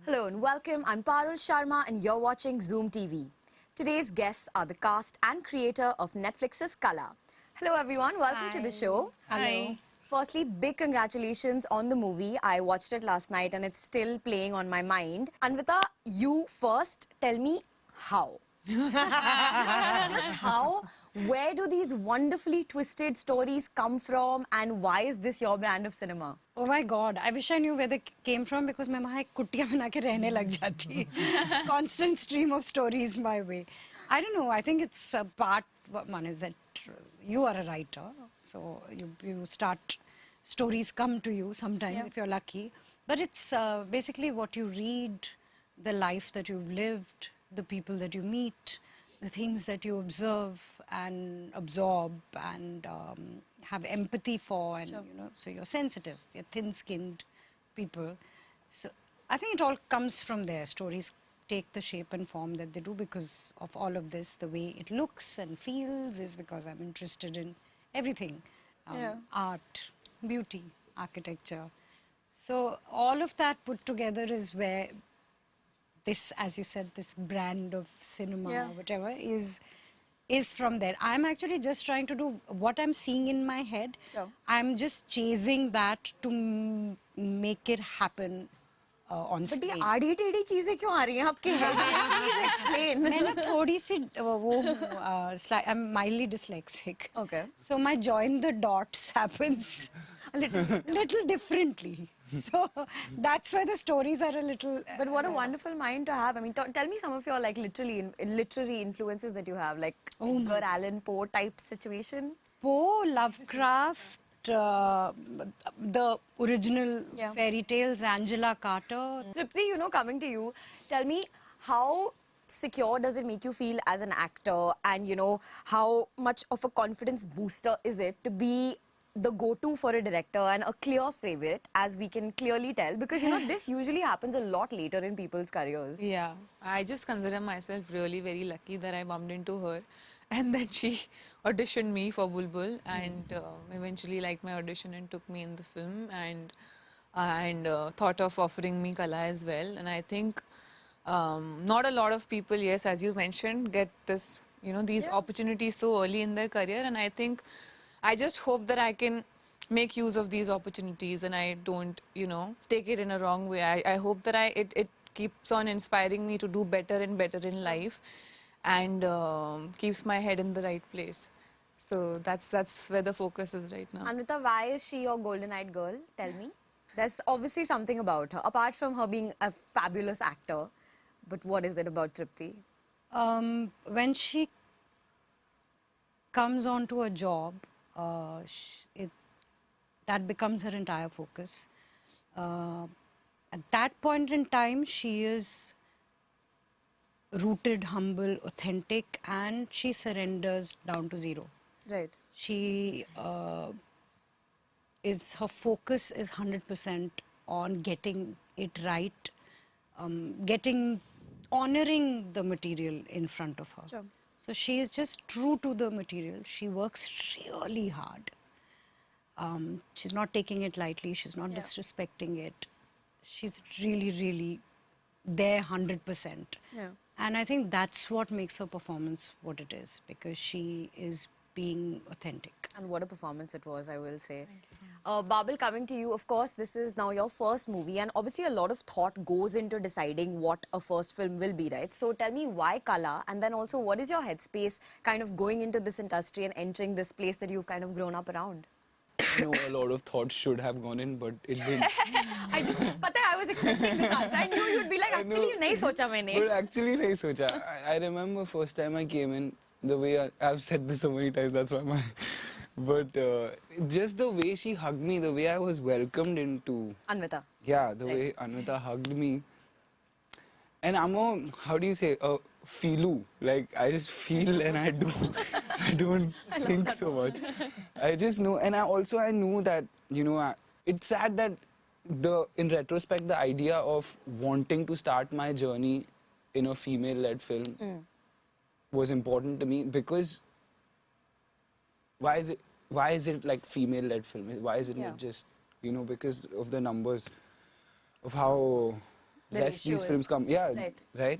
Hello and welcome. I'm Parul Sharma and you're watching Zoom TV. Today's guests are the cast and creator of Netflix's Kala. Hello everyone, welcome to the show. Hello. Firstly, big congratulations on the movie. I watched it last night and it's still playing on my mind. Anvita, you first tell me how. Just how? Where do these wonderfully twisted stories come from and why is this your brand of cinema? Oh my God, I wish I knew where they came from because मैं वहाँ एक कुटिया बना के रहने लग जाती. Constant stream of stories my way. I don't know. I think it's a part. One is that you are a writer, so you start stories come to you sometimes if you're lucky. But it's basically what you read, the life that you've lived, the people that you meet, the things that you observe and absorb and have empathy for, and so you're sensitive, you're thin-skinned people. So I think it all comes from there. Stories take the shape and form that they do because of all of this. The way it looks and feels is because I'm interested in everything, art, beauty, architecture. So all of that put together is where this, as you said, this brand of cinema, whatever, is from there. I'm actually just trying to do what I'm seeing in my head. I'm just chasing that to make it happen on screen. But ये आड़ी टेढ़ी चीजें क्यों आ रही हैं आपके head में? Please explain. मैं ना थोड़ी सी I'm mildly dyslexic. Okay. So my join the dots happens a little differently. So that's why the stories are a little. But what a wonderful mind to have. I mean, tell me some of your like literary influences that you have, like Edgar Allan Poe type situation. Poe, Lovecraft, the original fairy tales, Angela Carter. Tripti, coming to you, tell me how secure does it make you feel as an actor, and how much of a confidence booster is it to be the go-to for a director and a clear favorite, as we can clearly tell, because this usually happens a lot later in people's careers. Yeah, I just consider myself really very lucky that I bumped into her and that she auditioned me for Bulbul and eventually liked my audition and took me in the film and thought of offering me Kala as well. And I think not a lot of people, yes, as you mentioned, get this, these opportunities so early in their career, and I think I just hope that I can make use of these opportunities and I don't, take it in a wrong way. I hope that it keeps on inspiring me to do better and better in life and keeps my head in the right place. So that's where the focus is right now. Anvita, why is she your golden-eyed girl? Tell me. There's obviously something about her, apart from her being a fabulous actor. But what is it about Tripti? When she comes onto a job, that becomes her entire focus. At that point in time, she is rooted, humble, authentic, and she surrenders down to zero. Right. She her focus is 100% on getting it right, honoring the material in front of her. Sure. So she is just true to the material. She works really hard. She's not taking it lightly. She's not disrespecting it. She's really, really there 100%. Yeah. And I think that's what makes her performance what it is, because she is being authentic. And what a performance it was, I will say. Babil, coming to you, of course, this is now your first movie, and obviously a lot of thought goes into deciding what a first film will be, right? So tell me why Kala, and then also what is your headspace kind of going into this industry and entering this place that you've kind of grown up around? A lot of thoughts should have gone in, but it didn't. I was expecting this answer. I knew you'd be like, actually, nahi socha maine. But actually, nahi socha. I remember first time I came in, the way I've said this so many times, that's why my... But just the way she hugged me, the way I was welcomed into... Anvita. Yeah, the way Anvita hugged me. And I'm a, how do you say, a feelu. Like, I just feel and I don't think so much. I just know. And I knew that, it's sad that in retrospect, the idea of wanting to start my journey in a female-led film was important to me, because why is it like female-led film? Why is it not just, because of the numbers of how The less ratio these is- films come. Yeah, Right. right.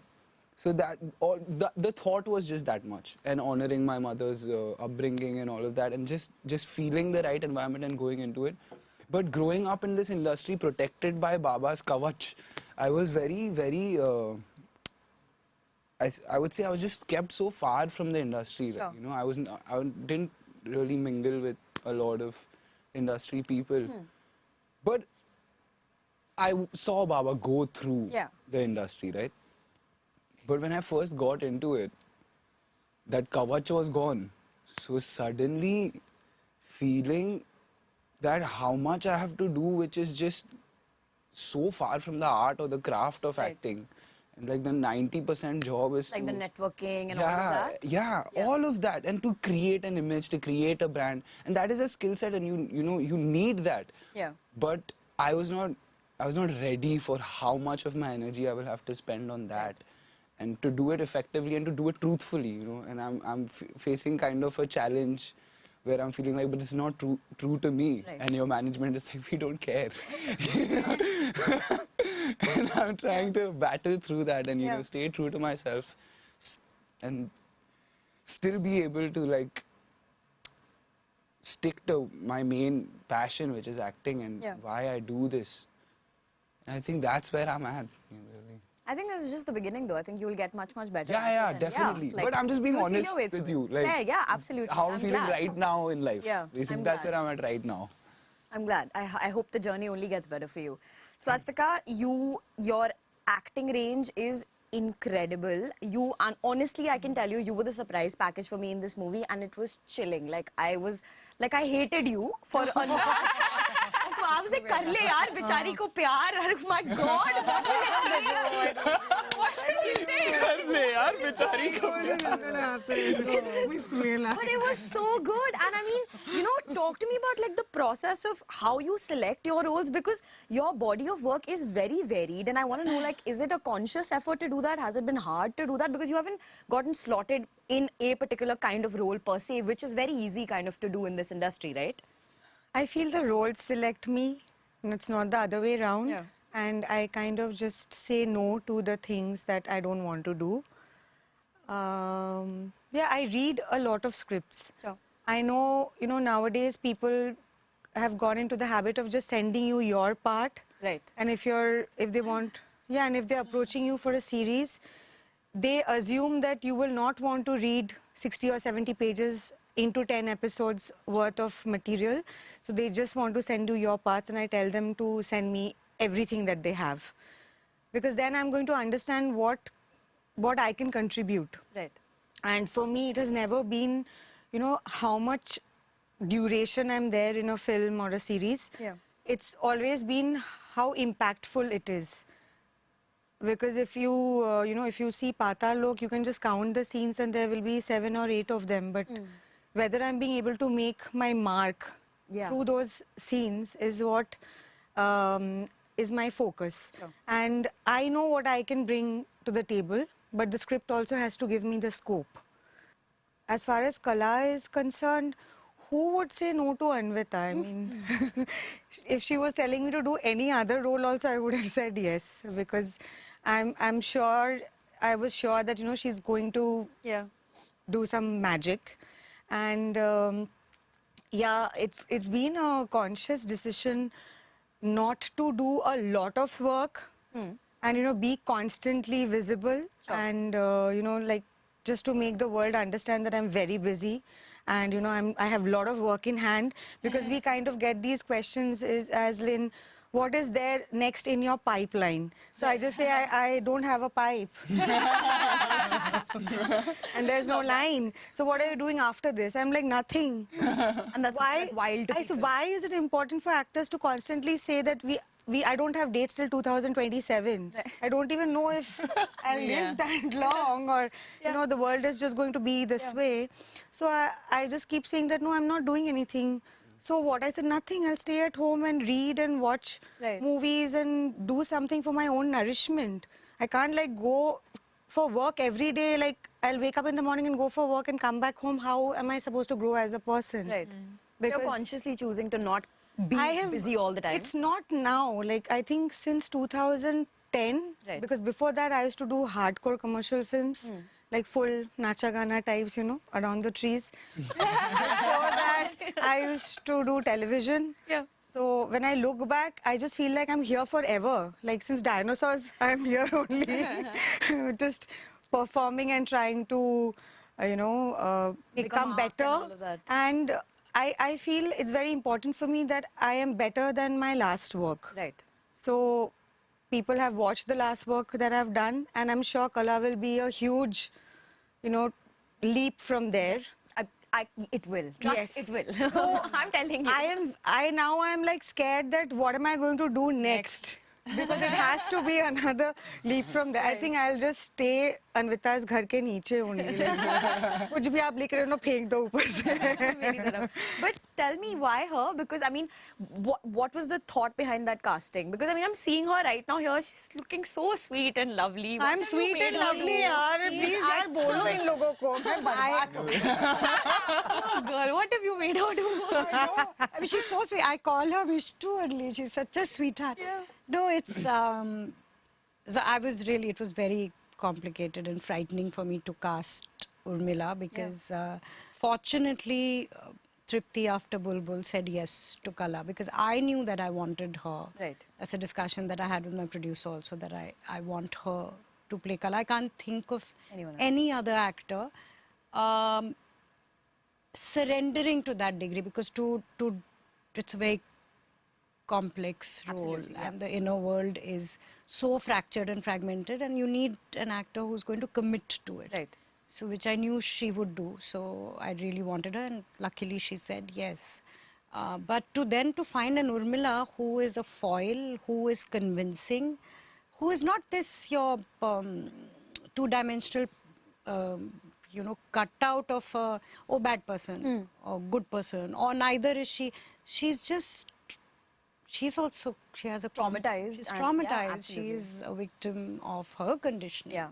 So that all the thought was just that much, and honoring my mother's upbringing and all of that, and just feeling the right environment and going into it. But growing up in this industry, protected by Baba's kavach, I was very, very. I would say I was just kept so far from the industry. Sure. You know, I didn't really mingle with a lot of industry people. But I saw Baba go through Yeah. the industry, right? But when I first got into it, that kavach was gone. So suddenly feeling that how much I have to do, which is just so far from the art or the craft of Right. acting. And like the 90% job is Like to... the networking and all of that. Yeah, Yeah. all of that. And to create an image, to create a brand. And that is a skill set, and you need that. Yeah. But I was not ready for how much of my energy I will have to spend on that. And to do it effectively and to do it truthfully, you know. And I'm facing kind of a challenge where I'm feeling like, but it's not true to me. Right. And your management is like, we don't care. And I'm trying to battle through that and, you Yeah. know, stay true to myself and still be able to, like, stick to my main passion, which is acting, and Yeah. why I do this. And I think that's where I'm at. You know, really. I think this is just the beginning, though. I think you'll get much, much better. Yeah, at it yeah, and definitely. like, But I'm just being you'll feel honest your way with through you. it. Like, yeah, yeah, absolutely. how I'm feeling glad. right now in life. Yeah, Basically, I'm that's glad. where I'm at right now. I'm glad. I hope the journey only gets better for you. Swastika, your acting range is incredible. Honestly, I can tell you, you were the surprise package for me in this movie, and it was chilling. Like I hated you for a lot. So I was like, "Kar le yaar, बेचारी को प्यार." Oh my God, what will it take? What will it take? But it was so good. And I mean, you know, talk to me about like the process of how you select your roles, because your body of work is very varied. And I want to know, like, is it a conscious effort to do that? Has it been hard to do that? Because you haven't gotten slotted in a particular kind of role per se, which is very easy kind of to do in this industry, right? I feel the roles select me, and it's not the other way around. Yeah. And I kind of just say no to the things that I don't want to do. Yeah, I read a lot of scripts. Sure. I know, nowadays people have gone into the habit of just sending you your part. Right. And if they're approaching you for a series, they assume that you will not want to read 60 or 70 pages into 10 episodes worth of material. So they just want to send you your parts, and I tell them to send me everything that they have. Because then I'm going to understand what I can contribute. Right. And for me, it has never been, how much duration I'm there in a film or a series. Yeah. It's always been how impactful it is. Because if you, if you see Patal Lok, you can just count the scenes and there will be 7 or 8 of them. But whether I'm being able to make my mark Yeah. through those scenes is what is my focus. Sure. And I know what I can bring to the table, but the script also has to give me the scope. As far as Kala is concerned, who would say no to Anvita? I mean, if she was telling me to do any other role also, I would have said yes, because I'm sure, I was sure that, she's going to Yeah. do some magic. And yeah, it's been a conscious decision not to do a lot of work and, be constantly visible. Sure. And, like, just to make the world understand that I'm very busy. And, I have a lot of work in hand, because we kind of get these questions as Lynn, what is there next in your pipeline? So I just say, I don't have a pipe. And there's no line. So what are you doing after this? I'm like, nothing. And that's Why? like wild to I said, people. why is it important for actors to constantly say that I don't have dates till 2027. I don't even know if I'll live that long, or the world is just going to be this way. So I just keep saying that no, I'm not doing anything. So what? I said, nothing. I'll stay at home and read and watch Right. movies and do something for my own nourishment. I can't like go for work every day. Like I'll wake up in the morning and go for work and come back home. How am I supposed to grow as a person? Right. So Because you're consciously choosing to not be I have- busy all the time. It's not now. Like I think since 2012 10. Right. Because before that, I used to do hardcore commercial films. Like full Nacha Gana types, you know, around the trees. Before that, I used to do television. Yeah. So when I look back, I just feel like I'm here forever. Like since dinosaurs, I'm here only. Just performing and trying to, become better. and all of that. And I feel it's very important for me that I am better than my last work. Right. So people have watched the last work that I've done, and I'm sure Kala will be a huge, leap from there. It will. Trust, Yes. it will. I'm telling you. I'm like scared that what am I going to do next? Because it has to be another leap from there. I think I'll just stay Anvita's घर के नीचे only. Like, कुछ भी आप लिख रहे हो ना फेंक दो ऊपर से. मेरी तरफ. But tell me why her? Because I mean, what was the thought behind that casting? Because I mean, I'm seeing her right now here. She's looking so sweet and lovely. What I'm have you sweet made and her lovely do? यार. Please यार बोलो इन लोगों को. मैं बर्बाद हूँ. Oh, girl, what have you made her do? I mean, she's so sweet. I call her Mish too early. She's such a sweetheart. Yeah. No, it's so it was very complicated and frightening for me to cast Urmila because fortunately Tripti after Bulbul said yes to Kala because I knew that I wanted her. Right. That's a discussion that I had with my producer also, that I want her to play Kala. I can't think of Anyone else. any other actor surrendering to that degree because it's a very complex role. Absolutely, yeah. And the inner world is so fractured and fragmented, and you need an actor who's going to commit to it. Right. So which I knew she would do. So I really wanted her, and luckily she said yes. But to find an Urmila who is a foil, who is convincing, who is not this your two-dimensional, cutout of a bad person or good person, or neither is she. She has a Traumatized She's and- yeah, traumatized. absolutely. She is a victim of her conditioning. Yeah.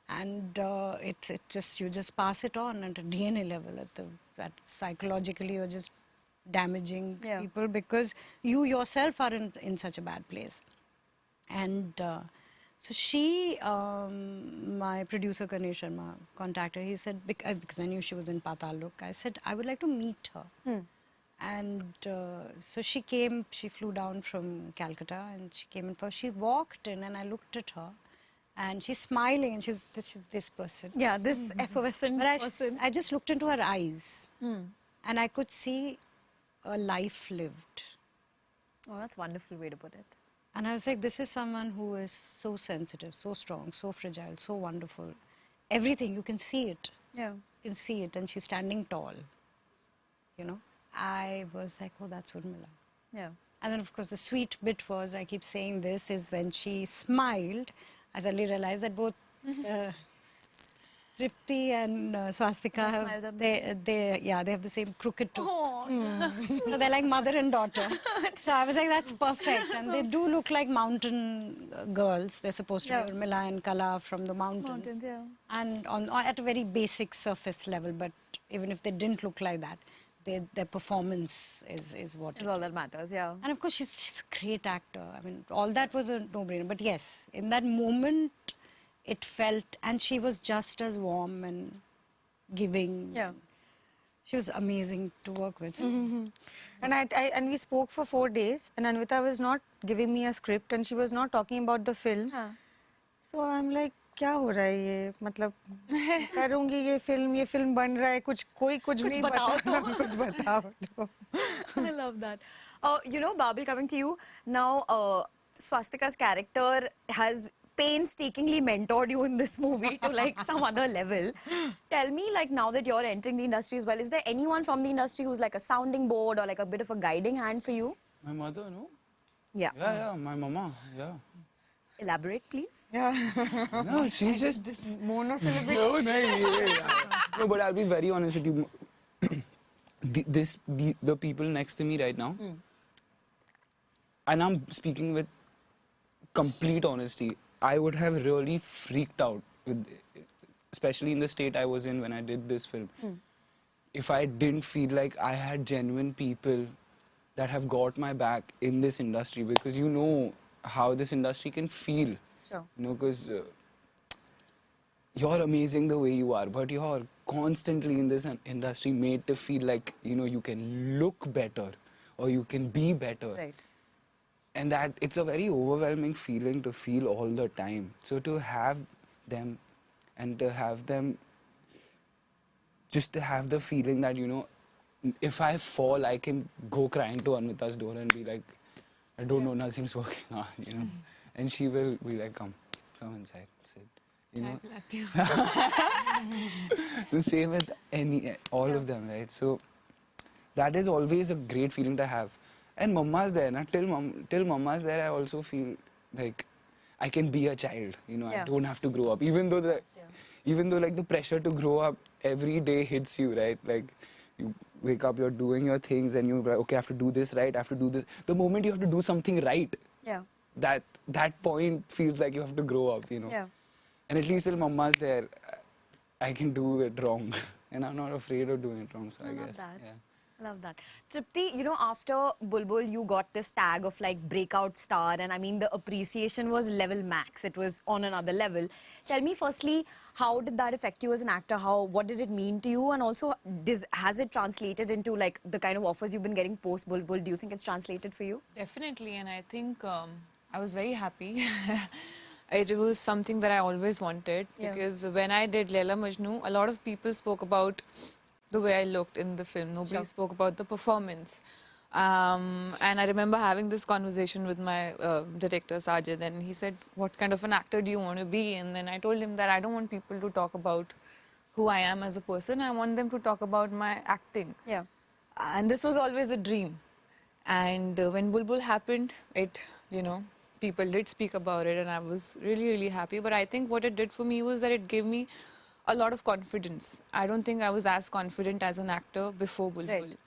And you just pass it on at a DNA level, that psychologically you're just damaging Yeah. people because you yourself are in such a bad place. And so she, my producer Ganesh Sharma contacted her. He said, because I knew she was in Patal Lok, I said, I would like to meet her. And so she flew down from Calcutta and she came in first. She walked in and I looked at her and she's smiling and she's this person. Yeah, this effervescent But person. I just looked into her eyes and I could see a life lived. Oh, that's a wonderful way to put it. And I was like, this is someone who is so sensitive, so strong, so fragile, so wonderful. Everything, you can see it. Yeah. You can see it, and she's standing tall. I was like, oh, that's Urmila. Yeah. And then, of course, the sweet bit was, I keep saying this, is when she smiled, I suddenly realized that both Tripti and Swastika they have the same crooked tooth. So they're like mother and daughter. So I was like, that's perfect. And they do look like mountain girls. They're supposed to be Urmila and Kala from the mountains. yeah. And at a very basic surface level, but even if they didn't look like that, their performance is what Is it all that matters, yeah. And of course, she's a great actor. I mean, all that was a no-brainer. But yes, in that moment, it felt, and she was just as warm and giving. Yeah. She was amazing to work with. And and we spoke for 4 days, and Anvita was not giving me a script, and she was not talking about the film. So I'm like, क्या हो रहा है ये? मतलब करूँगी ये film बन रहा है, कोई कुछ नहीं बताओ बता रहा, कुछ बताओ तो. I love that. Babil, coming to you now, Swastika's character has painstakingly mentored you in this movie to like some other level. Tell me, like now that you're entering the industry as well, is there anyone from the industry who's like a sounding board or like a bit of a guiding hand for you? My mother, no? Yeah. Yeah, my mama, yeah. Elaborate, please. No, she's just... Monosyllabic. No, no, but I'll be very honest with you. The people next to me right now, and I'm speaking with complete honesty, I would have really freaked out, especially in the state I was in when I did this film, if I didn't feel like I had genuine people that have got my back in this industry, because you know how this industry can feel Sure. You know, because you're amazing the way you are, but you're constantly in this industry made to feel like, you know, you can look better or you can be better. Right. And that it's a very overwhelming feeling to feel all the time. So to have them and to have them just to have the feeling that, you know, if I fall, I can go crying to Anvita's door and be like, I don't know, nothing's working out, you know. And she will be like, come inside, sit. You know, the same with all of them, right? So that is always a great feeling to have. And Mamma's there, na? Till Mamma's there, I also feel like I can be a child. You know, Yeah. I don't have to grow up. Even though like the pressure to grow up every day hits you, right? Like you wake up, you're doing your things, and you're like, okay, I have to do this right. I have to do this. The moment you have to do something right, Yeah. that point feels like you have to grow up. You know. Yeah. And at least till Mamma's there, I can do it wrong, and I'm not afraid of doing it wrong. So I love guess, that. yeah. I love that. Tripti, you know, after Bulbul, you got this tag of like breakout star, and I mean, the appreciation was level max. It was on another level. Tell me, firstly, how did that affect you as an actor? What did it mean to you? And also, has it translated into like the kind of offers you've been getting post Bulbul? Do you think it's translated for you? Definitely, and I think I was very happy. It was something that I always wanted Yeah. because when I did Laila Majnu, a lot of people spoke about the way I looked in the film. Nobody Sure. spoke about the performance. And I remember having this conversation with my director, Sajid, and he said, what kind of an actor do you want to be? And then I told him that I don't want people to talk about who I am as a person. I want them to talk about my acting. Yeah. And this was always a dream. And when Bulbul happened, people did speak about it, and I was really, really happy. But I think what it did for me was that it gave me a lot of confidence. I don't think I was as confident as an actor before Bulbul. Right.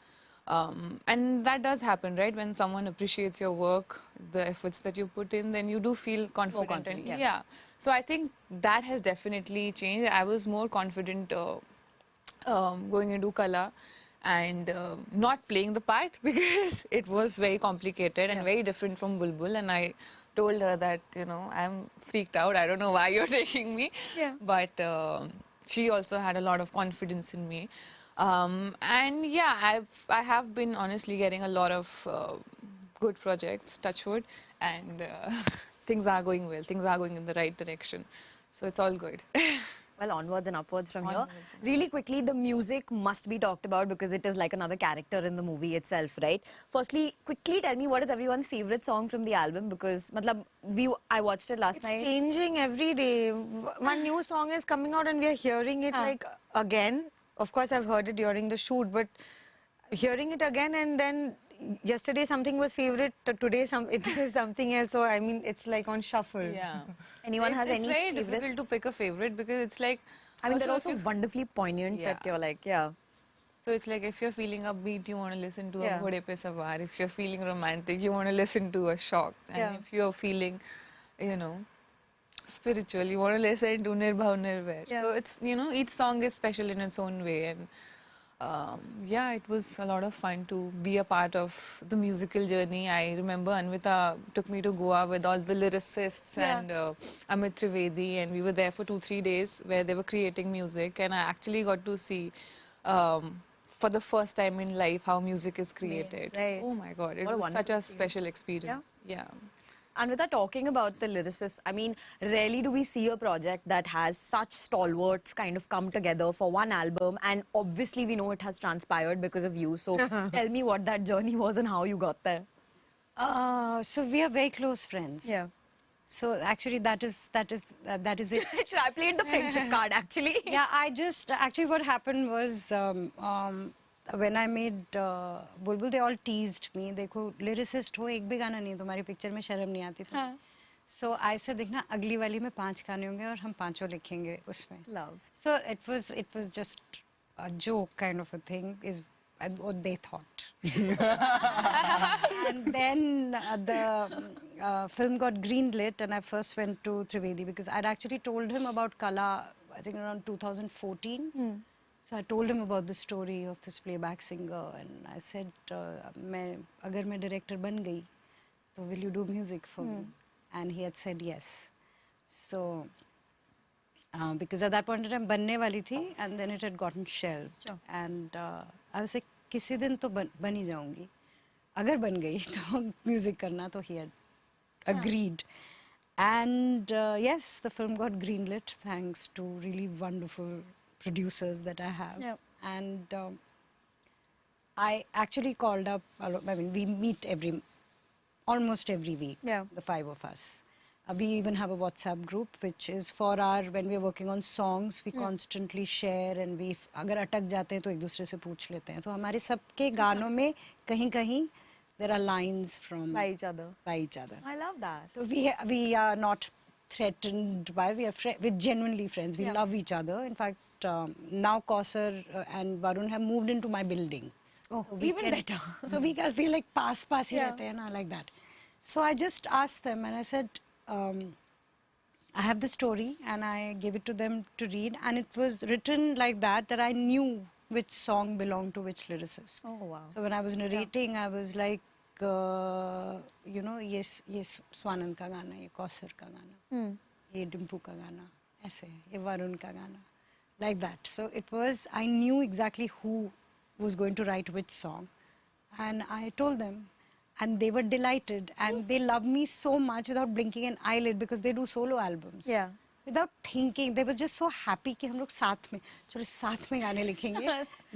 And that does happen, right? When someone appreciates your work, the efforts that you put in, then you do feel confident. confident, and, yeah. So I think that has definitely changed. I was more confident going into Kala and not playing the part because it was very complicated and very different from Bulbul. And I told her that, I'm freaked out. I don't know why you're taking me. Yeah. But she also had a lot of confidence in me. And yeah, I have been honestly getting a lot of good projects, touch wood, and things are going well. Things are going in the right direction. So it's all good. Well, onwards and upwards from Onwards here. and Really quickly, the music must be talked about because it is like another character in the movie itself, right? Firstly, quickly tell me what is everyone's favorite song from the album, because I watched it last It's night. changing every day. One new song is coming out and we are hearing it like again. Of course, I've heard it during the shoot, but hearing it again, and then yesterday something was favorite, today it is something else. So I mean, it's like on shuffle. Yeah. Anyone has It's any very favorites? difficult to pick a favorite because it's like... I mean, they're if also you- wonderfully poignant that Yeah. you're like, yeah. So it's like if you're feeling upbeat, you want to listen to Yeah. a Ghode Pe Sawar. If you're feeling romantic, you want to listen to a Shock. And Yeah. if you're feeling, spiritual, you want to listen to Nirbhav Nirvair. Yeah. So it's, each song is special in its own way. And yeah, it was a lot of fun to be a part of the musical journey. I remember Anvita took me to Goa with all the lyricists and Amit Trivedi, and we were there for 2-3 days where they were creating music, and I actually got to see for the first time in life how music is created. right. Oh my God, it What a was such wonderful a special experience. Yeah. Anvita, talking about the lyricists, I mean, rarely do we see a project that has such stalwarts kind of come together for one album, and obviously we know it has transpired because of you. So tell me what that journey was and how you got there. So we are very close friends. Yeah. So actually, that is it. I played the friendship card actually. Yeah, actually what happened was when I made Bulbul, they all teased me. देखो lyricist हो, एक भी गाना नहीं तुम्हारी picture में शर्म नहीं आती तुम्हें. So I said देखना अगली वाली में 5 गाने होंगे और हम पांचों लिखेंगे उसमें. Love. So it was just a joke kind of a thing, is what they thought. And then the film got greenlit, and I first went to Trivedi because I'd actually told him about Kala, I think around 2014. So I told him about the story of this playback singer, and I said, अगर मैं director बन गई, तो will you do music for me? And he had said yes. So, because at that point in time, बनने वाली थी, and then it had gotten shelved. And I was like, किसी दिन तो बन ही जाऊंगी. अगर बन गई तो music करना, तो he had agreed. And yes, the film got greenlit thanks to really wonderful producers that I have. Yep. And I actually called up, I mean, we meet almost every week, Yeah. the five of us. We even have a WhatsApp group, which is for when we're working on songs, we constantly share, and we, अगर अटक जाते हैं तो एक दूसरे से पूछ लेते हैं. तो हमारे सबके गानों में कहीं-कहीं there are lines from By each other. I love that. So we are not threatened by, we're genuinely friends. We Yeah. love each other. In fact, now Kausar and Varun have moved into my building. Oh, So we even better. So we guys feel like pass he Yeah. रहते हैं ना, like that. So I just asked them and I said, I have the story, and I gave it to them to read, and it was written like that I knew which song belonged to which lyricist. Oh, wow. So when I was narrating, I was like, you know, ये स्वानंद का गाना, ये कौसर का गाना, ये डिम्पू का गाना, ऐसे, ये वरुण का गाना, like that. So it was, I knew exactly who was going to write which song, and I told them, and they were delighted, and they love me so much without blinking an eyelid, because they do solo albums. Yeah. Without thinking, they were just so happy कि हम लोग साथ में, चलो साथ में गाने लिखेंगे.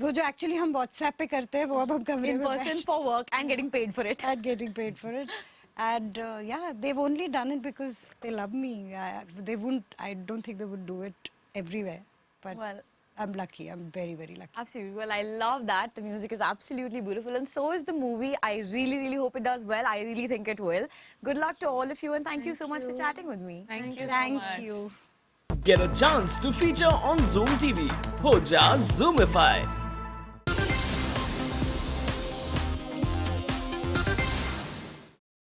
वो जो actually हम WhatsApp पे करते हैं, वो अब हम कमरे In में person for work and getting paid for it. and getting paid for it. And yeah, they've only done it because they love me. They wouldn't, I don't think they would do it everywhere. But Well, I'm lucky. I'm very, very lucky. Absolutely. Well, I love that. The music is absolutely beautiful, and so is the movie. I really, really hope it does well. I really think it will. Good luck to all of you, and thank you so much for chatting with me. Thank you so Thank much. you. Get a chance to feature on Zoom TV. Ho ja Zoomify.